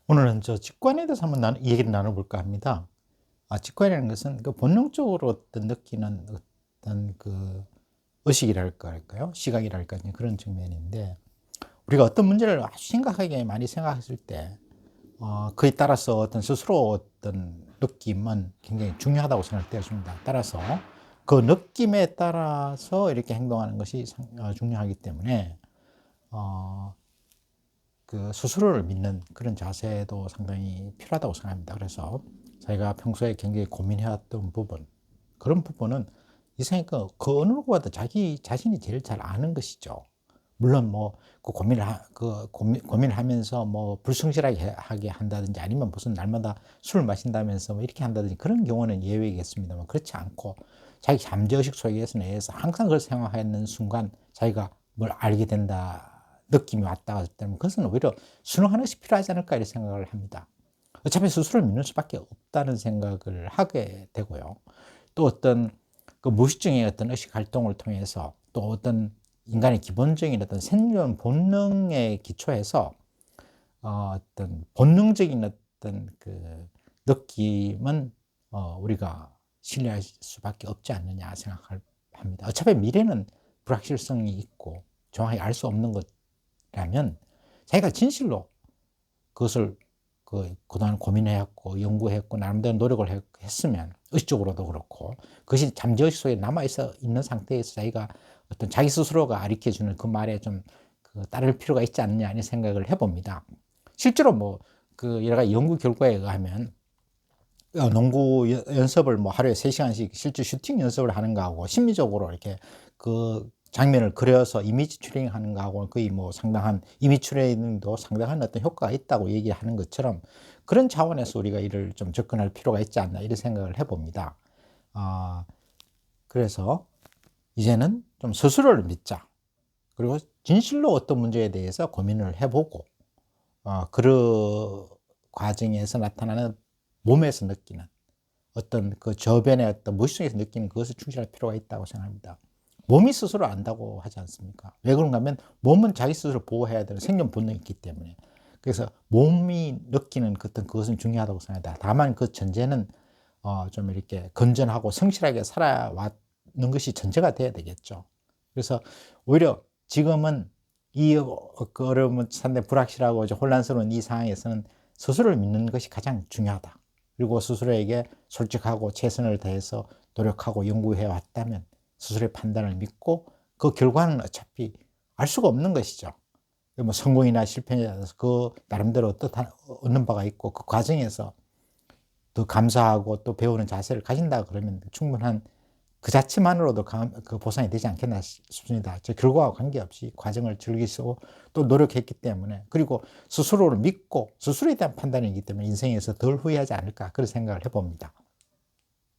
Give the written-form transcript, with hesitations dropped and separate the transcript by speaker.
Speaker 1: 오늘은 직관에 대해서 한번 얘기를 나눠볼까 합니다. 직관이라는 것은 그 본능적으로 어떤 느끼는 어떤 그 의식이랄까 할까요? 시각이랄까 그런 측면인데, 우리가 어떤 문제를 아주 심각하게 많이 생각했을 때, 그에 따라서 어떤 스스로 어떤 느낌은 굉장히 중요하다고 생각되었습니다. 따라서 그 느낌에 따라서 이렇게 행동하는 것이 중요하기 때문에, 어, 그 스스로를 믿는 그런 자세도 상당히 필요하다고 생각합니다. 그래서 저희가 평소에 굉장히 고민해왔던 부분, 그런 부분은 이상하게 그 어느 누구보다 자기 자신이 제일 잘 아는 것이죠. 물론 그 고민을 하면서 불성실하게 하게 한다든지, 아니면 무슨 날마다 술을 마신다면서 이렇게 한다든지, 그런 경우는 예외겠습니다만, 그렇지 않고 자기 잠재의식 속에서 내에서 항상 그걸 생각하는 순간 자기가 뭘 알게 된다, 느낌이 왔다 갔을 때는 그것은 오히려 순응하는 것이 필요하지 않을까 이런 생각을 합니다. 어차피 스스로를 믿는 수밖에 없다는 생각을 하게 되고요. 또 어떤 그 무의식적인 어떤 의식 활동을 통해서, 또 어떤 인간의 기본적인 어떤 생존 본능에 기초해서 어떤 본능적인 어떤 그 느낌은 우리가 신뢰할 수밖에 없지 않느냐 생각합니다. 어차피 미래는 불확실성이 있고 정확히 알 수 없는 것이라면, 자기가 진실로 그것을 그동안 고민해왔고 연구했고 나름대로 노력을 했으면, 의식적으로도 그렇고 그것이 잠재의식 속에 남아있는 상태에서 자기가 어떤 자기 스스로가 가르쳐주는 그 말에 좀 따를 필요가 있지 않느냐 이런 생각을 해봅니다. 실제로 여러 가지 연구 결과에 의하면 농구 연습을 하루에 3시간씩 실제 슈팅 연습을 하는 거하고, 심리적으로 이렇게 그 장면을 그려서 이미지 트레이닝 하는 거하고 거의 상당한, 이미지 트레이닝도 상당한 어떤 효과가 있다고 얘기하는 것처럼, 그런 차원에서 우리가 이를 좀 접근할 필요가 있지 않나 이런 생각을 해봅니다. 그래서 이제는 좀 스스로를 믿자. 그리고 진실로 어떤 문제에 대해서 고민을 해보고, 그 과정에서 나타나는 몸에서 느끼는 어떤 그 저변의 어떤 무의식에서 느끼는 그것을 충실할 필요가 있다고 생각합니다. 몸이 스스로 안다고 하지 않습니까? 왜 그런가 하면 몸은 자기 스스로 보호해야 되는 생존 본능이 있기 때문에. 그래서 몸이 느끼는 그것은 중요하다고 생각합니다. 다만 그 전제는 좀 이렇게 건전하고 성실하게 살아왔는 것이 전제가 돼야 되겠죠. 그래서 오히려 지금은 이 어려운 상당히 불확실하고 혼란스러운 이 상황에서는 스스로를 믿는 것이 가장 중요하다. 그리고 스스로에게 솔직하고 최선을 다해서 노력하고 연구해 왔다면 스스로의 판단을 믿고, 그 결과는 어차피 알 수가 없는 것이죠. 성공이나 실패에 대해서 그 나름대로 얻는 바가 있고, 그 과정에서 더 감사하고 또 배우는 자세를 가진다 그러면 충분한, 그 자체만으로도 그 보상이 되지 않겠나 싶습니다. 저 결과와 관계없이 과정을 즐기시고 또 노력했기 때문에, 그리고 스스로를 믿고 스스로에 대한 판단이기 때문에 인생에서 덜 후회하지 않을까 그런 생각을 해봅니다.